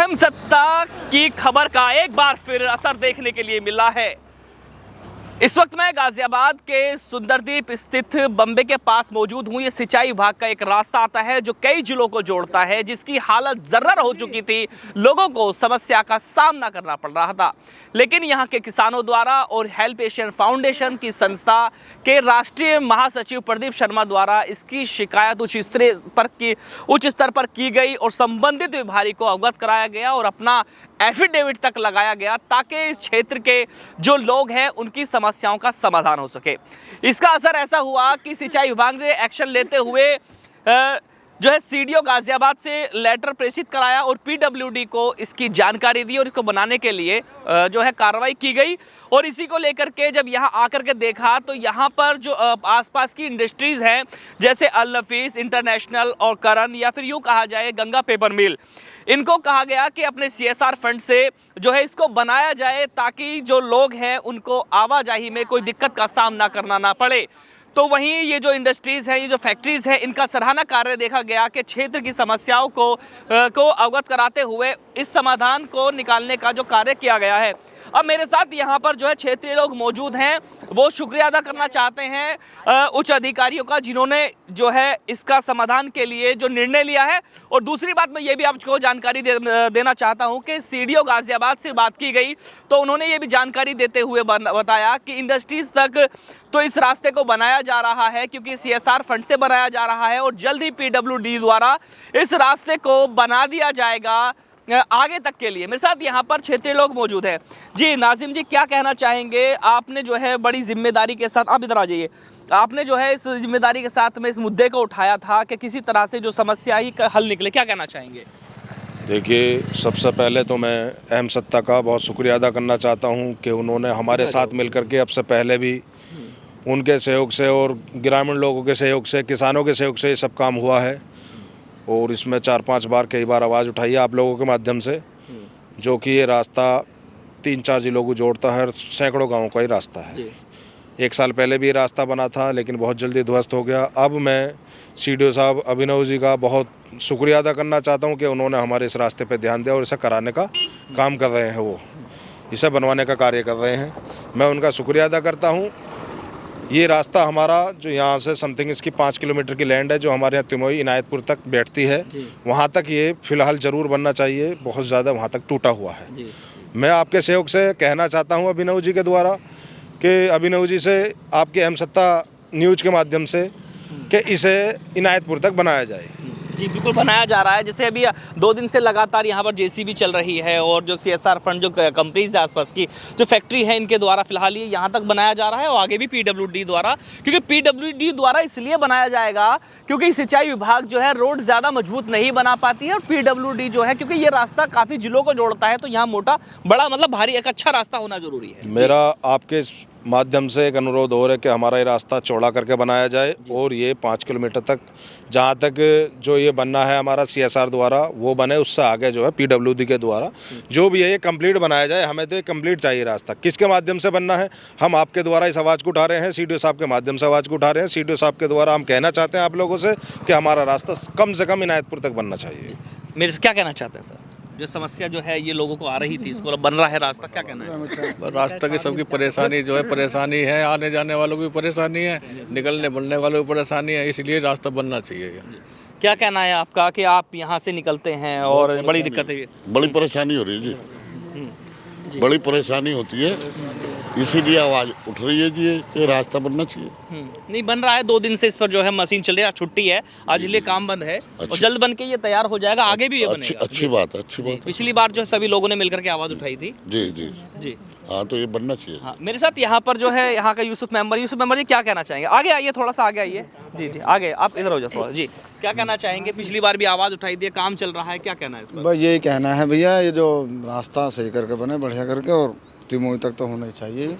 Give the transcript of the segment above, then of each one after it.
अहम सत्ता की खबर का एक बार फिर असर देखने के लिए मिला है। इस वक्त मैं गाजियाबाद के सुंदरदीप स्थित बम्बे के पास मौजूद हूं। ये सिंचाई विभाग का एक रास्ता आता है जो कई जिलों को जोड़ता है, जिसकी हालत जर्रर हो चुकी थी। लोगों को समस्या का सामना करना पड़ रहा था, लेकिन यहाँ के किसानों द्वारा और हेल्प एशियन फाउंडेशन की संस्था के राष्ट्रीय महासचिव प्रदीप शर्मा द्वारा इसकी शिकायत उच्च स्तर पर की गई और संबंधित विभाग को अवगत कराया गया और अपना एफिडेविट तक लगाया गया ताकि इस क्षेत्र के जो लोग हैं उनकी समस्याओं का समाधान हो सके। इसका असर ऐसा हुआ कि सिंचाई विभाग ने एक्शन लेते हुए जो है सीडीओ गाजियाबाद से लेटर प्रेषित कराया और पीडब्ल्यूडी को इसकी जानकारी दी और इसको बनाने के लिए जो है कार्रवाई की गई। और इसी को लेकर के जब यहाँ आकर के देखा तो यहाँ पर जो आसपास की इंडस्ट्रीज़ हैं जैसे अल नफीस इंटरनेशनल और करण या फिर यूँ कहा जाए गंगा पेपर मिल, इनको कहा गया कि अपने सीएसआर फंड से जो है इसको बनाया जाए ताकि जो लोग हैं उनको आवाजाही में कोई दिक्कत का सामना करना ना पड़े। तो वहीं ये जो इंडस्ट्रीज़ हैं, ये जो फैक्ट्रीज़ हैं, इनका सराहना कार्य देखा गया कि क्षेत्र की समस्याओं को अवगत कराते हुए इस समाधान को निकालने का जो कार्य किया गया है। अब मेरे साथ यहाँ पर जो है क्षेत्रीय लोग मौजूद हैं, वो शुक्रिया अदा करना चाहते हैं उच्च अधिकारियों का जिन्होंने जो है इसका समाधान के लिए जो निर्णय लिया है। और दूसरी बात मैं ये भी आपको जानकारी देना चाहता हूँ कि सीडीओ गाजियाबाद से बात की गई तो उन्होंने ये भी जानकारी देते हुए बताया कि इंडस्ट्रीज़ तक तो इस रास्ते को बनाया जा रहा है क्योंकि सीएसआर फंड से बनाया जा रहा है और जल्द ही पीडब्ल्यूडी द्वारा इस रास्ते को बना दिया जाएगा आगे तक के लिए। मेरे साथ यहाँ पर क्षेत्रीय लोग मौजूद हैं। जी नाजिम जी, क्या कहना चाहेंगे? आपने जो है बड़ी जिम्मेदारी के साथ, आप इधर आ जाइए, आपने जो है इस जिम्मेदारी के साथ में इस मुद्दे को उठाया था कि किसी तरह से जो समस्या ही का हल निकले, क्या कहना चाहेंगे? देखिए, सबसे पहले तो मैं अहम सत्ता का बहुत शुक्रिया अदा करना चाहता हूँ कि उन्होंने हमारे साथ मिलकर के अब से पहले भी उनके सहयोग से और ग्रामीण लोगों के सहयोग से, किसानों के सहयोग से ये सब काम हुआ है। और इसमें 4-5 बार कई बार आवाज़ उठाई है आप लोगों के माध्यम से, जो कि ये रास्ता 3-4 जिलों को जोड़ता है और सैकड़ों गाँवों का ही रास्ता है। 1 साल पहले भी ये रास्ता बना था लेकिन बहुत जल्दी ध्वस्त हो गया। अब मैं सीडीओ साहब अभिनव जी का बहुत शुक्रिया अदा करना चाहता हूँ कि उन्होंने हमारे इस रास्ते पे ध्यान दिया और इसे कराने का काम कर रहे हैं, वो इसे बनवाने का कार्य कर रहे हैं। मैं उनका शुक्रिया अदा करता हूँ। ये रास्ता हमारा जो यहाँ से समथिंग इसकी 5 किलोमीटर की लैंड है जो हमारे यहाँ तिमोई इनायतपुर तक बैठती है, वहाँ तक ये फ़िलहाल ज़रूर बनना चाहिए। बहुत ज़्यादा वहाँ तक टूटा हुआ है। मैं आपके सहयोग से कहना चाहता हूँ अभिनव जी के द्वारा कि अभिनव जी से आपके अहम सत्ता न्यूज़ के माध्यम से कि इसे इनायतपुर तक बनाया जाए। जी बिल्कुल बनाया जा रहा है। जैसे अभी 2 दिन से लगातार यहाँ पर जेसीबी चल रही है और जो सीएसआर फंड जो कंपनीज है आसपास की जो फैक्ट्री है इनके द्वारा फिलहाल ये यहाँ तक बनाया जा रहा है और आगे भी पीडब्ल्यूडी द्वारा, क्योंकि पीडब्ल्यूडी द्वारा इसलिए बनाया जाएगा क्योंकि सिंचाई विभाग जो है रोड ज़्यादा मजबूत नहीं बना पाती है और पीडब्ल्यूडी जो है क्योंकि ये रास्ता काफ़ी जिलों को जोड़ता है तो यहाँ मोटा बड़ा मतलब भारी एक अच्छा रास्ता होना ज़रूरी है। मेरा आपके माध्यम से एक अनुरोध हो रहा है कि हमारा ये रास्ता चौड़ा करके बनाया जाए और ये 5 किलोमीटर तक जहाँ तक जो ये बनना है हमारा सीएसआर द्वारा वो बने, उससे आगे जो है पीडब्ल्यूडी के द्वारा जो भी है ये कंप्लीट बनाया जाए। हमें तो ये कंप्लीट चाहिए रास्ता। किसके माध्यम से बनना है? हम आपके द्वारा इस आवाज़ को उठा रहे हैं, सीडीओ साहब के माध्यम से आवाज़ को उठा रहे हैं। सीडीओ साहब के द्वारा हम कहना चाहते हैं आप लोगों से कि हमारा रास्ता कम से कम इनायतपुर तक बनना चाहिए। मेरे से क्या कहना चाहते हैं सर? जो समस्या जो है ये लोगों को आ रही थी, इसको बन रहा है रास्ता, क्या कहना है? रास्ता की सबकी परेशानी जो है परेशानी है, आने जाने वालों की परेशानी है, निकलने बनने वालों की परेशानी है, इसलिए रास्ता बनना चाहिए। क्या कहना है आपका कि आप यहाँ से निकलते हैं और बड़ी दिक्कत है? बड़ी परेशानी हो रही है जी, बड़ी परेशानी होती है, इसीलिए आवाज़ उठ रही है जी कि रास्ता बनना चाहिए। नहीं बन रहा है। 2 दिन से इस पर जो है मशीन चल रही है, छुट्टी है, आज इसलिए काम बंद है और जल्द बन के ये तैयार हो जाएगा, आगे भी ये बनेगा। अच्छी बात है, अच्छी बात है। पिछली बार जो सभी लोगों ने मिलकर के आवाज़ उठाई थी। जी जी जी हाँ, तो ये बनना चाहिए। हाँ, मेरे साथ यहाँ पर जो है यहाँ का यूसुफ मेंबर जी क्या कहना चाहेंगे? आगे आइए, थोड़ा सा आगे आइए। जी जी आगे आप इधर हो जाओ थोड़ा। जी क्या कहना चाहेंगे? पिछली बार भी आवाज़ उठाई थी, काम चल रहा है, क्या कहना है इस पर? बस यही कहना है भैया, ये जो रास्ता सही करके बने बढ़िया करके और तिमोई तक तो होना ही चाहिए।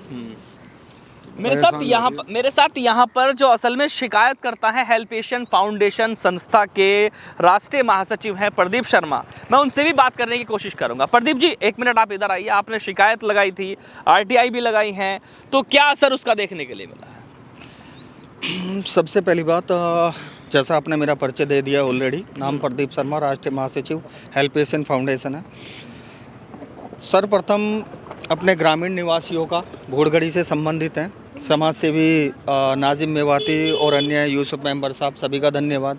मेरे साथ यहाँ पर जो असल में शिकायत करता है हेल्प एशियन फाउंडेशन संस्था के राष्ट्रीय महासचिव हैं प्रदीप शर्मा, मैं उनसे भी बात करने की कोशिश करूंगा। प्रदीप जी 1 मिनट आप इधर आइए। आपने शिकायत लगाई थी, आरटीआई भी लगाई हैं, तो क्या असर उसका देखने के लिए मिला है? सबसे पहली बात जैसा आपने मेरा परिचय दे दिया ऑलरेडी, नाम प्रदीप शर्मा, राष्ट्रीय महासचिव हेल्प एशियन फाउंडेशन है। सर्वप्रथम अपने ग्रामीण निवासियों का भूड़गढ़ी से संबंधित हैं समाज सेवी नाजिम मेवाती और अन्य यूसुफ मेंबर साहब, सभी का धन्यवाद।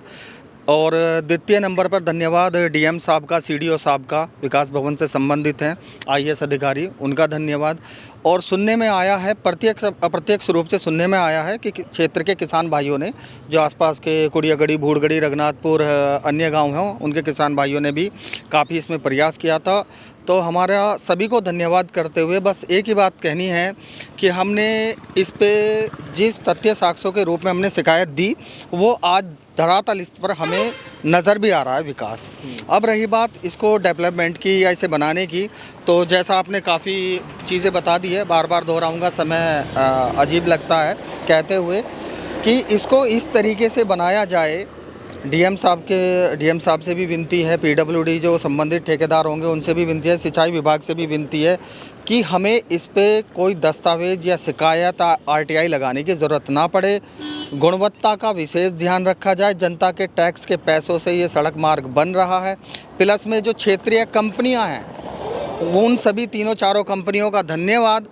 और द्वितीय नंबर पर धन्यवाद डीएम साहब का, सीडीओ साहब का, विकास भवन से संबंधित हैं आईएएस अधिकारी, उनका धन्यवाद। और सुनने में आया है, अप्रत्यक्ष रूप से सुनने में आया है कि क्षेत्र के किसान भाइयों ने, जो आसपास के कुड़ियागढ़ी, भूड़गढ़ी, रघुनाथपुर, अन्य गांव हैं, उनके किसान भाइयों ने भी काफ़ी इसमें प्रयास किया था। तो हमारा सभी को धन्यवाद करते हुए बस एक ही बात कहनी है कि हमने इस पे जिस तथ्य साक्ष्यों के रूप में हमने शिकायत दी, वो आज धरातल स्तर पर हमें नज़र भी आ रहा है विकास। अब रही बात इसको डेवलपमेंट की या इसे बनाने की, तो जैसा आपने काफ़ी चीज़ें बता दी है, बार बार दोहराऊंगा, समय अजीब लगता है कहते हुए, कि इसको इस तरीके से बनाया जाए। डीएम साहब से भी विनती है, पीडब्ल्यूडी जो संबंधित ठेकेदार होंगे उनसे भी विनती है, सिंचाई विभाग से भी विनती है कि हमें इस पे कोई दस्तावेज या शिकायत आरटीआई लगाने की ज़रूरत ना पड़े। गुणवत्ता का विशेष ध्यान रखा जाए। जनता के टैक्स के पैसों से ये सड़क मार्ग बन रहा है। प्लस में जो क्षेत्रीय कंपनियां हैं, उन सभी तीनों चारों कंपनियों का धन्यवाद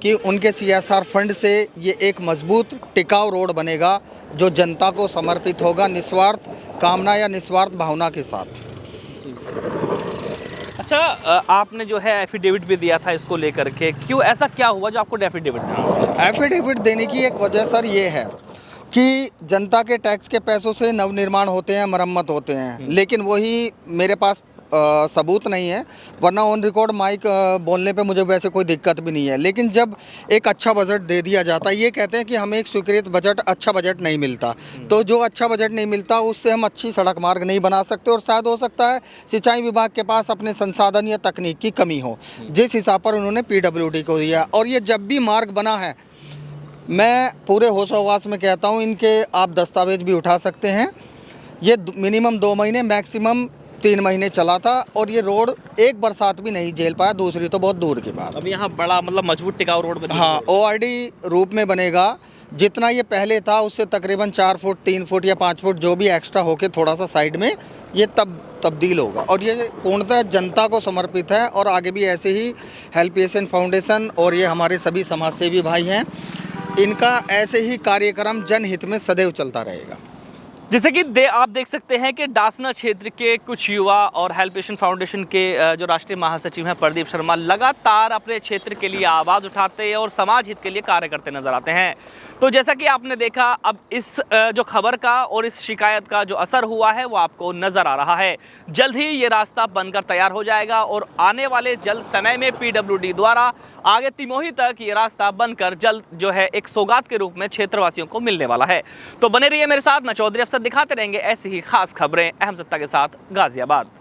कि उनके CSR फंड से ये एक मजबूत टिकाऊ रोड बनेगा जो जनता को समर्पित होगा, निस्वार्थ कामना या निस्वार्थ भावना के साथ। अच्छा, आपने जो है एफिडेविट भी दिया था इसको लेकर के, क्यों, ऐसा क्या हुआ जो आपको एफिडेविट देना? एफिडेविट देने की एक वजह सर ये है कि जनता के टैक्स के पैसों से नवनिर्माण होते हैं, मरम्मत होते हैं, लेकिन वही मेरे पास सबूत नहीं है, वरना ऑन रिकॉर्ड माइक बोलने पे मुझे वैसे कोई दिक्कत भी नहीं है। लेकिन जब एक अच्छा बजट दे दिया जाता है, ये कहते हैं कि हमें एक स्वीकृत बजट, अच्छा बजट नहीं मिलता, तो जो अच्छा बजट नहीं मिलता उससे हम अच्छी सड़क मार्ग नहीं बना सकते। और शायद हो सकता है सिंचाई विभाग के पास अपने संसाधन या तकनीक की कमी हो, जिस हिसाब पर उन्होंने PWD को दिया। और ये जब भी मार्ग बना है, मैं पूरे होशोहवास में कहता हूँ, इनके आप दस्तावेज भी उठा सकते हैं, ये मिनिमम 2 महीने, मैक्सिमम 3 महीने चला था और ये रोड एक बरसात भी नहीं झेल पाया, दूसरी तो बहुत दूर की बात। अब यहाँ बड़ा मतलब मजबूत टिकाऊ रोड बनेगा। हाँ, ORD रूप में बनेगा। जितना ये पहले था उससे तकरीबन 4 फुट, 3 फुट या 5 फुट जो भी एक्स्ट्रा होके थोड़ा सा साइड में ये तब्दील होगा। और ये पूर्णतः जनता को समर्पित है। और आगे भी ऐसे ही हेल्प एशियन फाउंडेशन और ये हमारे सभी समाजसेवी भाई हैं, इनका ऐसे ही कार्यक्रम जनहित में सदैव चलता रहेगा। जैसे कि आप देख सकते हैं कि डासना क्षेत्र के कुछ युवा और हेल्प एशियन फाउंडेशन के जो राष्ट्रीय महासचिव हैं प्रदीप शर्मा, लगातार अपने क्षेत्र के लिए आवाज़ उठाते और समाज हित के लिए कार्य करते नजर आते हैं। तो जैसा कि आपने देखा, अब इस जो खबर का और इस शिकायत का जो असर हुआ है वो आपको नज़र आ रहा है। जल्द ही ये रास्ता बनकर तैयार हो जाएगा और आने वाले जल्द समय में PWD द्वारा आगे तिमोही तक ये रास्ता बनकर जल्द जो है एक सौगात के रूप में क्षेत्रवासियों को मिलने वाला है। तो बने रहिए मेरे साथ, मैं चौधरी अफसर, दिखाते रहेंगे ऐसी ही खास खबरें अहम सत्ता के साथ गाजियाबाद।